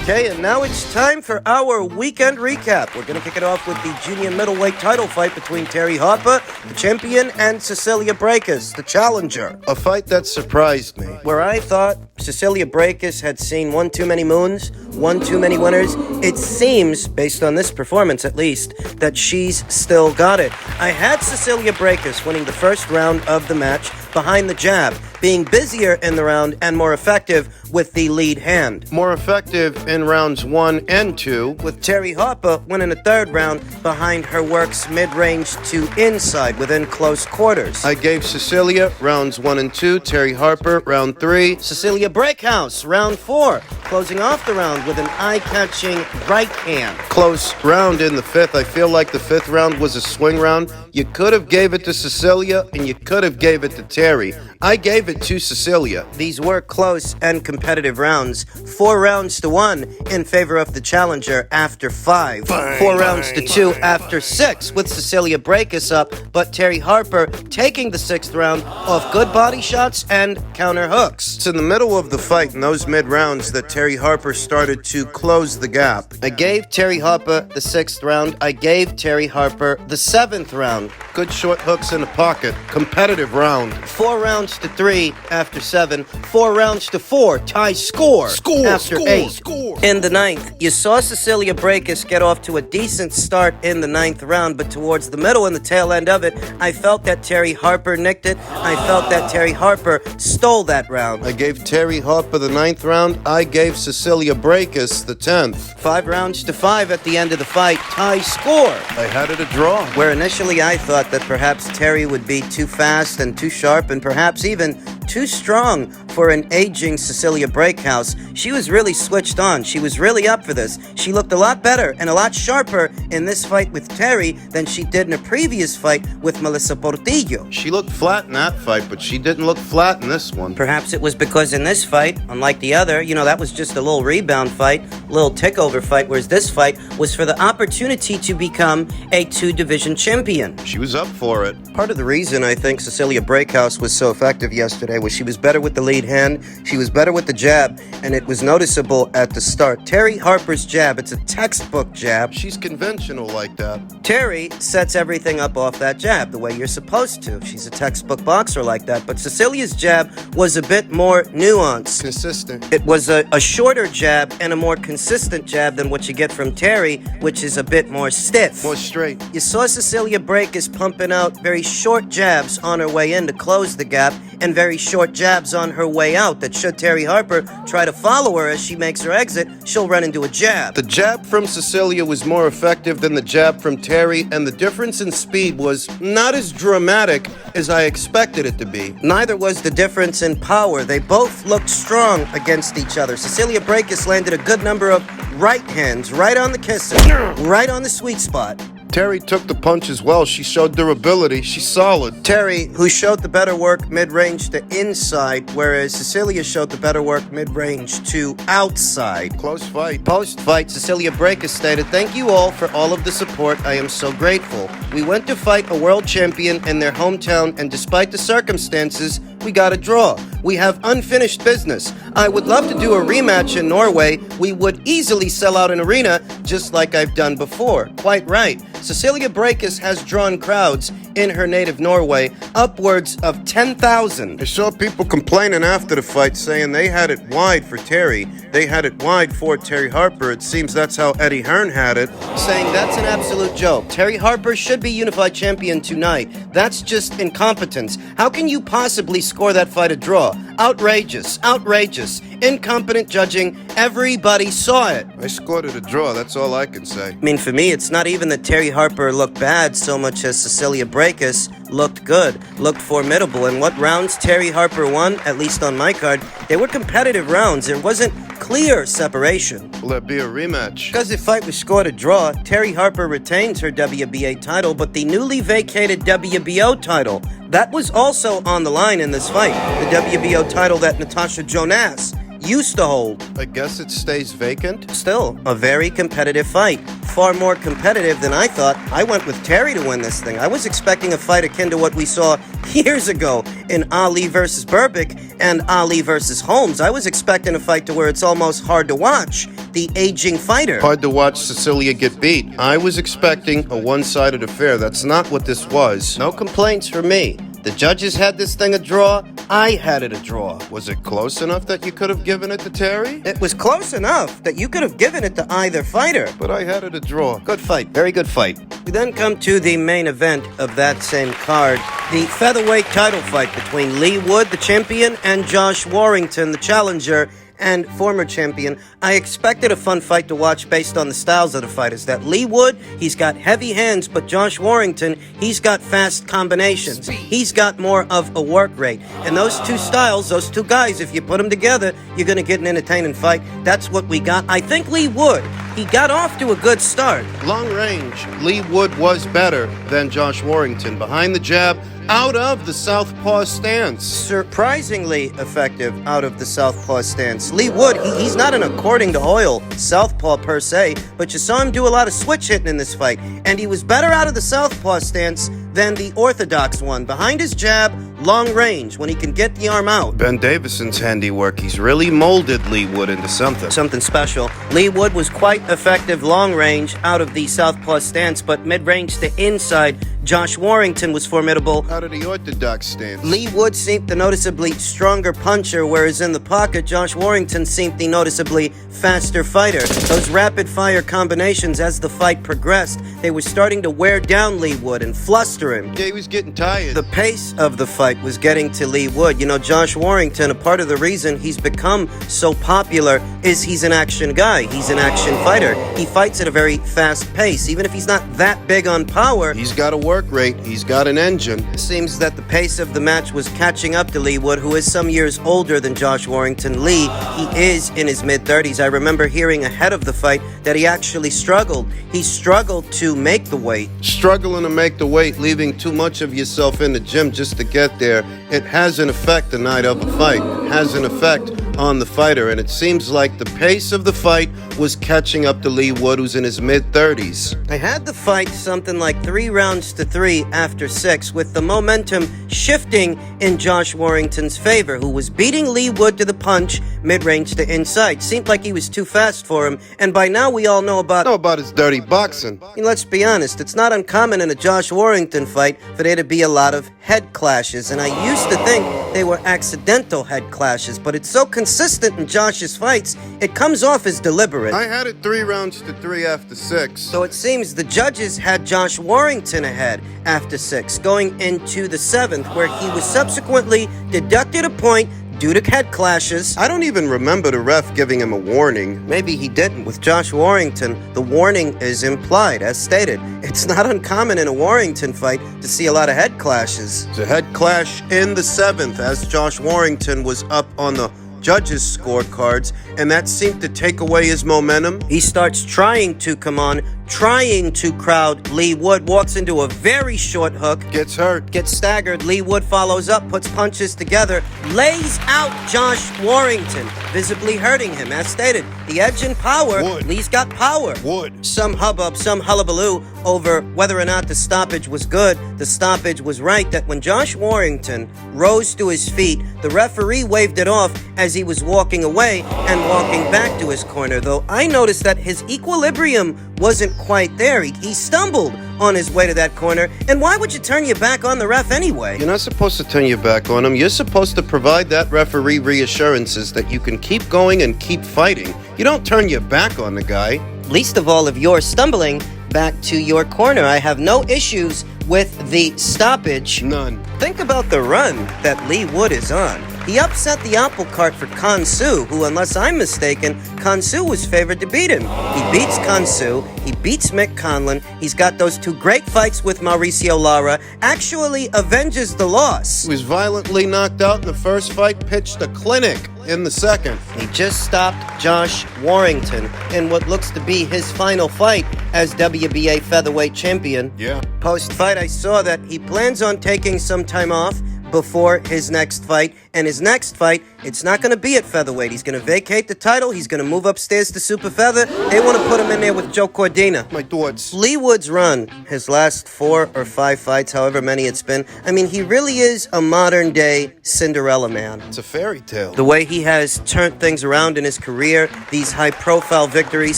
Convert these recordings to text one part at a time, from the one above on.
Okay, and now it's time for our weekend recap. We're going to kick it off with the junior middleweight title fight between Terry Harper, the champion, and Cecilia Brækhus, the challenger. A fight that surprised me. Where I thought Cecilia Brækhus had seen one too many moons, one too many winners, it seems, based on this performance at least, that she's still got it. I had Cecilia Brækhus winning the first round of the match behind the jab, being busier in the round and more effective with the lead hand. More effective in rounds 1 and 2, with Terry Harper winning a third round behind her works mid-range to inside within close quarters. I gave Cecilia rounds 1 and 2, Terry Harper round 3, Cecilia Brækhus round 4, closing off the round with an eye-catching right hand. Close round in the fifth. I feel like the fifth round was a swing round. You could have gave it to Cecilia and you could have gave it to Terry. I gave it to Cecilia. These were close and competitive rounds. 4 rounds to 1 in favor of the challenger after 5. 4 rounds to 2 after 6 with Cecilia Brækhus up, but Terry Harper taking the 6th round off good body shots and counter hooks. It's in the middle of the fight in those mid-rounds that Terry Harper started to close the gap. I gave Terry Harper the 6th round. I gave Terry Harper the 7th round. Good short hooks in the pocket. Competitive round. 4 rounds to 3 after 7. 4 rounds to 4. Tie score after 8. In the 9th, you saw Cecilia Brækhus get off to a decent start in the 9th round, but towards the middle and the tail end of it, I felt that Terry Harper nicked it. I felt that Terry Harper stole that round. I gave Terry Harper the 9th round. I gave Cecilia Brækhus the 10th. 5 rounds to 5 at the end of the fight. Tie score. I had it a draw. Where initially I thought that perhaps Terry would be too fast and too sharp and perhaps even too strong for an aging Cecilia Brækhus. She was really switched on. She was really up for this. She looked a lot better and a lot sharper in this fight with Terry than she did in a previous fight with Melissa Portillo. She looked flat in that fight, but she didn't look flat in this one. Perhaps it was because in this fight, unlike the other, that was just a little rebound fight, a little takeover fight, whereas this fight was for the opportunity to become a 2-division champion. She was up for it. Part of the reason I think Cecilia Brækhus was so effective yesterday was she was better with the lead hand, she was better with the jab, and it was noticeable at the start. Terry Harper's jab, it's a textbook jab. She's conventional like that. Terry sets everything up off that jab the way you're supposed to. She's a textbook boxer like that, but Cecilia's jab was a bit more nuanced. Consistent. It was a shorter jab and a more consistent jab than what you get from Terry, which is a bit more stiff. More straight. You saw Cecilia Brækhus pumping out very short jabs on her way in to close the gap and very short jabs on her way out that should Terry Harper try to follow her as she makes her exit, she'll run into a jab. The jab from Cecilia was more effective than the jab from Terry, and the difference in speed was not as dramatic as I expected it to be. Neither was the difference in power. They both looked strong against each other. Cecilia Brækhus landed a good number of right hands, right on the kisser, right on the sweet spot. Terry took the punch as well. She showed durability. She's solid. Terry, who showed the better work mid-range to inside, whereas Cecilia showed the better work mid-range to outside. Close fight. Post-fight, Cecilia Brækhus stated, "Thank you all for all of the support. I am so grateful. We went to fight a world champion in their hometown, and despite the circumstances, we got a draw. We have unfinished business. I would love to do a rematch in Norway. We would easily sell out an arena, just like I've done before." Quite right. Cecilia Brækhus has drawn crowds in her native Norway, upwards of 10,000. I saw people complaining after the fight saying they had it wide for Terry. They had it wide for Terry Harper. It seems that's how Eddie Hearn had it. Saying that's an absolute joke. Terry Harper should be unified champion tonight. That's just incompetence. How can you possibly score that fight a draw? Outrageous. Outrageous. Incompetent judging. Everybody saw it. I scored it a draw. That's all I can say. I mean, for me, it's not even that Terry Harper looked bad so much as Cecilia Brækhus looked good, looked formidable. And what rounds Terry Harper won, at least on my card, they were competitive rounds. There wasn't clear separation. Will there be a rematch? Because the fight was scored a draw, Terry Harper retains her WBA title, but the newly vacated WBO title, that was also on the line in this fight. The WBO title that Natasha Jonas used to hold. I guess it stays vacant? Still, a very competitive fight. Far more competitive than I thought. I went with Terry to win this thing. I was expecting a fight akin to what we saw years ago in Ali versus Burbick and Ali versus Holmes. I was expecting expecting a fight to where it's almost hard to watch. The aging fighter. Hard to watch Cecilia get beat. I was expecting a one-sided affair. That's not what this was. No complaints from me. The judges had this thing a draw. I had it a draw. Was it close enough that you could have given it to Terry? It was close enough that you could have given it to either fighter. But I had it a draw. Good fight. Very good fight. We then come to the main event of that same card. The featherweight title fight between Lee Wood, the champion, and Josh Warrington, the challenger and former champion. I expected a fun fight to watch based on the styles of the fighters. That Lee Wood, he's got heavy hands, but Josh Warrington, he's got fast combinations. He's got more of a work rate. And those two styles, those two guys, if you put them together, you're going to get an entertaining fight. That's what we got. I think Lee Wood, he got off to a good start. Long range, Lee Wood was better than Josh Warrington. Behind the jab, out of the southpaw stance. Surprisingly effective out of the southpaw stance. Lee Wood, he's not an according to oil southpaw per se, but you saw him do a lot of switch hitting in this fight, and he was better out of the southpaw stance than the orthodox one. Behind his jab, long range, when he can get the arm out. Ben Davison's handiwork. He's really molded Lee Wood into something. Something special. Lee Wood was quite effective long range out of the southpaw stance, but mid-range to inside, Josh Warrington was formidable. Out of the orthodox stance. Lee Wood seemed the noticeably stronger puncher, whereas in the pocket, Josh Warrington seemed the noticeably faster fighter. Those rapid-fire combinations as the fight progressed, they were starting to wear down Lee Wood and fluster him. Yeah, he was getting tired. The pace of the fight was getting to Lee Wood. You know, Josh Warrington, a part of the reason he's become so popular is he's an action guy. He's an action fighter. He fights at a very fast pace. Even if he's not that big on power, he's got a work rate. He's got an engine. It seems that the pace of the match was catching up to Lee Wood, who is some years older than Josh Warrington. Lee, he is in his mid-30s. I remember hearing ahead of the fight that he actually struggled. He struggled to make the weight. Struggling to make the weight, leaving too much of yourself in the gym just to get there. It has an effect the night of a fight. It has an effect on the fighter, and it seems like the pace of the fight was catching up to Lee Wood, who's in his mid-30s. I had the fight something like 3 rounds to 3 after 6, with the momentum shifting in Josh Warrington's favor, who was beating Lee Wood to the punch, mid-range to inside. Seemed like he was too fast for him, and by now we all know about his dirty boxing. And let's be honest, it's not uncommon in a Josh Warrington fight for there to be a lot of head clashes, and I used to think they were accidental head clashes, but it's so consistent in Josh's fights, it comes off as deliberate. I had it 3 rounds to 3 after 6. So it seems the judges had Josh Warrington ahead after 6, going into the 7th, where he was subsequently deducted a point due to head clashes. I don't even remember the ref giving him a warning. Maybe he didn't. With Josh Warrington, the warning is implied, as stated. It's not uncommon in a Warrington fight to see a lot of head clashes. It's a head clash in the 7th as Josh Warrington was up on the judges' scorecards, and that seemed to take away his momentum. He starts trying to come on, trying to crowd Lee Wood, walks into a very short hook, gets hurt, gets staggered. Lee Wood follows up, puts punches together, lays out Josh Warrington, visibly hurting him. As stated, the edge and power. Wood. Lee's got power. Wood. Some hubbub, some hullabaloo over whether or not the stoppage was good. The stoppage was right, that when Josh Warrington rose to his feet, the referee waved it off as he was walking away and walking back to his corner, though I noticed that his equilibrium wasn't quite there. He stumbled on his way to that corner, and why would you turn your back on the ref anyway? You're not supposed to turn your back on him. You're supposed to provide that referee reassurances that you can keep going and keep fighting. You don't turn your back on the guy. Least of all if you're stumbling back to your corner. I have no issues with the stoppage. None. Think about the run that Lee Wood is on. He upset the apple cart for Kansu, who, unless I'm mistaken, Kansu was favored to beat him. He beats Kansu, he beats Mick Conlon, he's got those 2 great fights with Mauricio Lara, actually avenges the loss. He was violently knocked out in the first fight, pitched a clinic in the second. He just stopped Josh Warrington in what looks to be his final fight as WBA featherweight champion. Yeah. Post-fight, I saw that he plans on taking some time off, before his next fight. And his next fight, it's not going to be at featherweight. He's going to vacate the title. He's going to move upstairs to super feather. They want to put him in there with Joe Cordina. My thoughts. Lee Wood's run, his last 4 or 5 fights, however many it's been, I mean, he really is a modern-day Cinderella man. It's a fairy tale. The way he has turned things around in his career, these high-profile victories,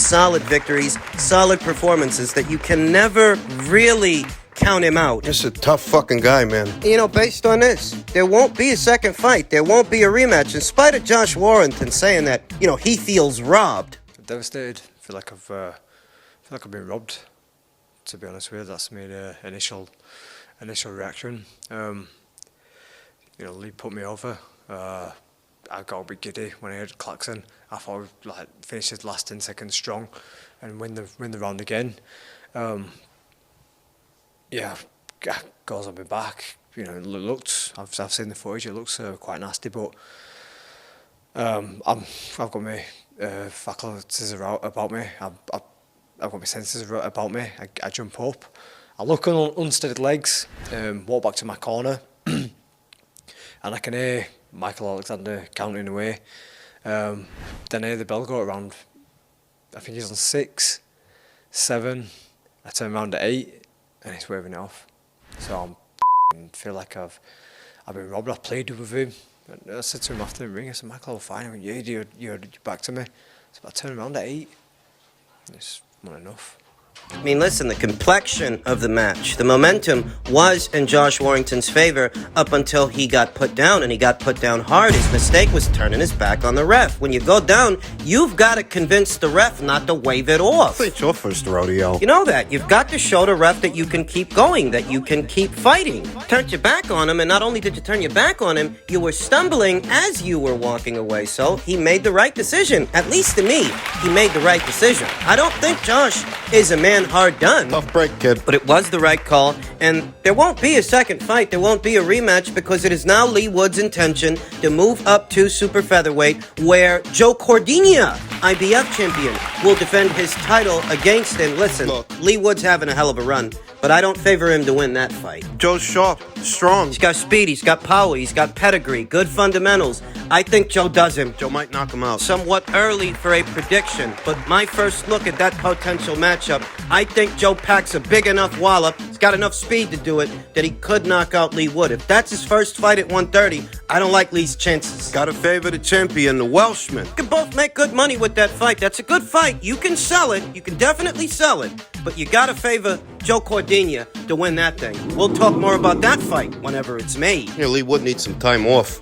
solid performances that you can never really count him out. Just a tough fucking guy, man. You know, based on this, there won't be a second fight. There won't be a rematch. In spite of Josh Warrington saying that, you know, he feels robbed. I'm devastated. I feel like I've been robbed. To be honest with you, that's my initial reaction. You know, Lee put me over. I got a bit giddy when I heard klaxon. I thought I would like finish his last 10 seconds strong and win the round again. Yeah, goes on my back. You know, it looked. I've seen the footage. It looks quite nasty, but I've got my faculties about me. I've got my senses about me. I jump up. I look on unsteady legs. Walk back to my corner, and I can hear Michael Alexander counting away. Then I hear the bell go around. I think he's on 6, 7. I turn around at 8. And he's waving it off. So I feel like I've been robbed. I pleaded with him. And I said to him after the ring, I said, Michael, I'm fine. I went, yeah, you're back to me. So I turned around at 8. It's not enough. I mean, listen, the complexion of the match, the momentum was in Josh Warrington's favor up until he got put down, and he got put down hard. His mistake was turning his back on the ref. When you go down, you've got to convince the ref not to wave it off. It's your first rodeo. You know that. You've got to show the ref that you can keep going, that you can keep fighting. Turned your back on him, and not only did you turn your back on him, you were stumbling as you were walking away. So he made the right decision. At least to me, he made the right decision. I don't think Josh is a man hard done. Tough break, kid. But it was the right call, and there won't be a second fight. There won't be a rematch because it is now Lee Wood's intention to move up to super featherweight, where Joe Cordina, IBF champion, will defend his title against him. Listen, Look. Lee Wood's having a hell of a run, but I don't favor him to win that fight. Joe's sharp, strong. He's got speed, he's got power, he's got pedigree, good fundamentals. I think Joe does him. Joe might knock him out. Somewhat early for a prediction, but my first look at that potential matchup, I think Joe packs a big enough wallop, he's got enough speed to do it, that he could knock out Lee Wood. If that's his first fight at 130, I don't like Lee's chances. Gotta favor the champion, the Welshman. You can both make good money with that fight. That's a good fight. You can sell it. You can definitely sell it. But you gotta favor Joe Cordina to win that thing. We'll talk more about that fight whenever it's made. Yeah, Lee Wood needs some time off.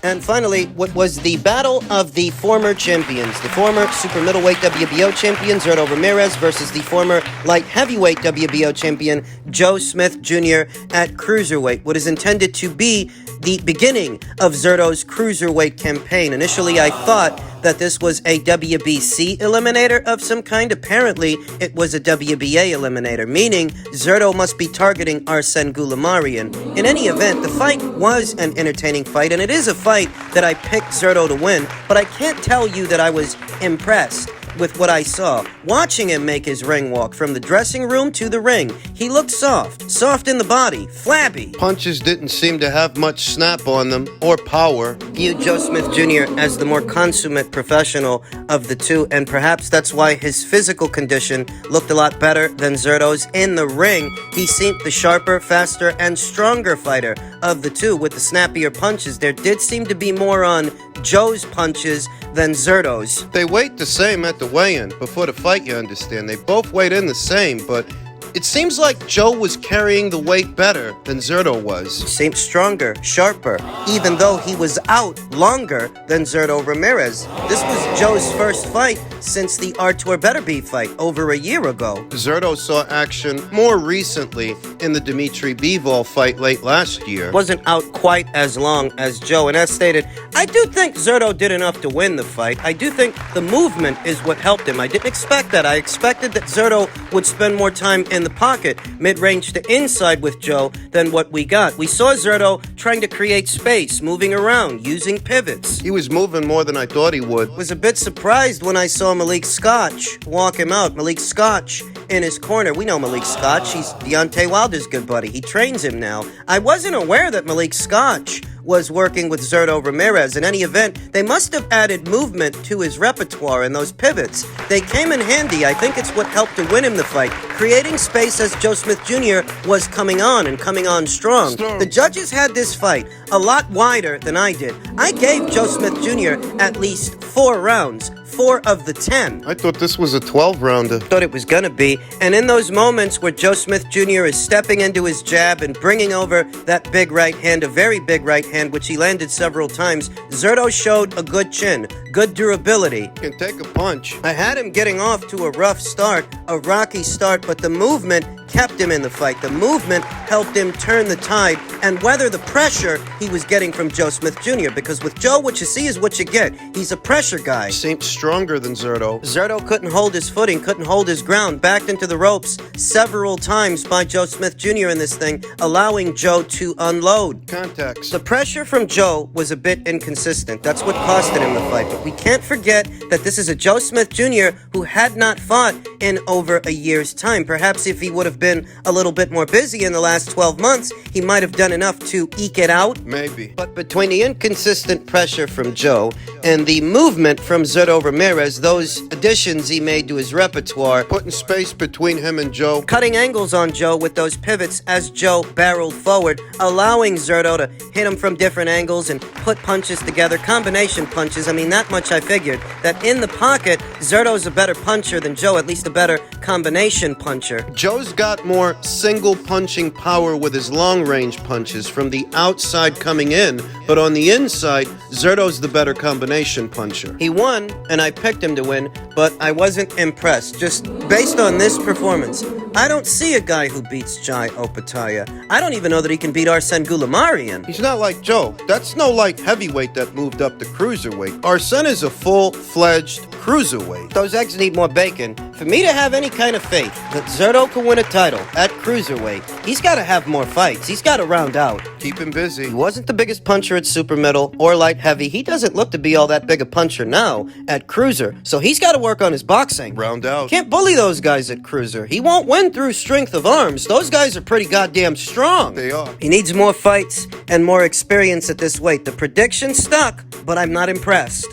And finally, what was the battle of the former champions, the former super middleweight WBO champion Zurdo Ramirez versus the former light heavyweight WBO champion Joe Smith Jr. at cruiserweight, what is intended to be the beginning of Zurdo's cruiserweight campaign. Initially, I thought that this was a WBC eliminator of some kind. Apparently, it was a WBA eliminator, meaning Zurdo must be targeting Arsene Goulamarian. In any event, the fight was an entertaining fight, and it is a fight that I picked Zurdo to win, but I can't tell you that I was impressed with what I saw. Watching him make his ring walk from the dressing room to the ring, he looked soft in the body, flabby. Punches didn't seem to have much snap on them, or power. Viewed Joe Smith Jr. as the more consummate professional of the two, and perhaps that's why his physical condition looked a lot better than Zurdo's. In the ring, he seemed the sharper, faster, and stronger fighter of the two. With the snappier punches, there did seem to be more on Joe's punches than Zurdo's. They weighed the same at the weigh-in. Before the fight, you understand. They both weighed in the same, but it seems like Joe was carrying the weight better than Zurdo was. Seemed stronger, sharper, even though he was out longer than Zurdo Ramirez. This was Joe's first fight since the Artur Beterbiev fight over a year ago. Zurdo saw action more recently in the Dmitry Bivol fight late last year. Wasn't out quite as long as Joe, and as stated, I do think Zurdo did enough to win the fight. I do think the movement is what helped him. I didn't expect that. I expected that Zurdo would spend more time in in the pocket, mid-range to inside with Joe, than what we got. We saw Zerto trying to create space, moving around, using pivots. He was moving more than I thought he would. Was a bit surprised when I saw Malik Scotch walk him out. Malik Scotch in his corner. We know Malik Scotch. He's Deontay Wilder's good buddy. He trains him now. I wasn't aware that Malik Scotch was working with Zerto Ramirez. In any event, they must have added movement to his repertoire and those pivots. They came in handy. I think it's what helped to win him the fight, creating space as Joe Smith Jr. was coming on and coming on strong. The judges had this fight a lot wider than I did. I gave Joe Smith Jr. at least 4 rounds. 4 of the 10. I thought this was a 12-rounder. Thought it was gonna be. And in those moments where Joe Smith Jr. is stepping into his jab and bringing over that big right hand, a very big right hand, which he landed several times, Zerto showed a good chin, good durability. Can take a punch. I had him getting off to a rough start, a rocky start, but the movement kept him in the fight. The movement helped him turn the tide and weather the pressure he was getting from Joe Smith Jr. Because with Joe, what you see is what you get. He's a pressure guy. Seems stronger than Zerto. Zerto couldn't hold his footing, couldn't hold his ground, backed into the ropes several times by Joe Smith Jr. in this thing, allowing Joe to unload. Contacts. The pressure from Joe was a bit inconsistent. That's what costed him the fight. But we can't forget that this is a Joe Smith Jr. who had not fought in over a year's time. Perhaps if he would have been a little bit more busy in the last 12 months, he might have done enough to eke it out. Maybe. But between the inconsistent pressure from Joe and the movement from Zerto Ramirez, those additions he made to his repertoire, Putting space between him and Joe. cutting angles on Joe with those pivots as Joe barreled forward, allowing Zerto to hit him from different angles and put punches together, combination punches. I mean, that much I figured, that in the pocket, Zerto's a better puncher than Joe, at least a better combination puncher. Joe's got more single punching power with his long range punches from the outside coming in, but on the inside, Zerto's the better combination puncher. He won, and I picked him to win, but I wasn't impressed. Just based on this performance, I don't see a guy who beats Jai Opataya. I don't even know that he can beat Arsene Goulamarian. He's not like Joe. That's no light heavyweight that moved up to cruiserweight. Arsene is a full-fledged cruiserweight. Those eggs need more bacon. For me to have any kind of faith that Zerto can win a title at cruiserweight, he's got to have more fights. He's got to round out. Keep him busy. He wasn't the biggest puncher at super middle or light heavy. He doesn't look to be all that big a puncher now at cruiser, so he's got to work on his boxing. Round out. Can't bully those guys at cruiser. He won't win through strength of arms. Those guys are pretty goddamn strong. They are. He needs more fights and more experience at this weight. The prediction stuck, but I'm not impressed.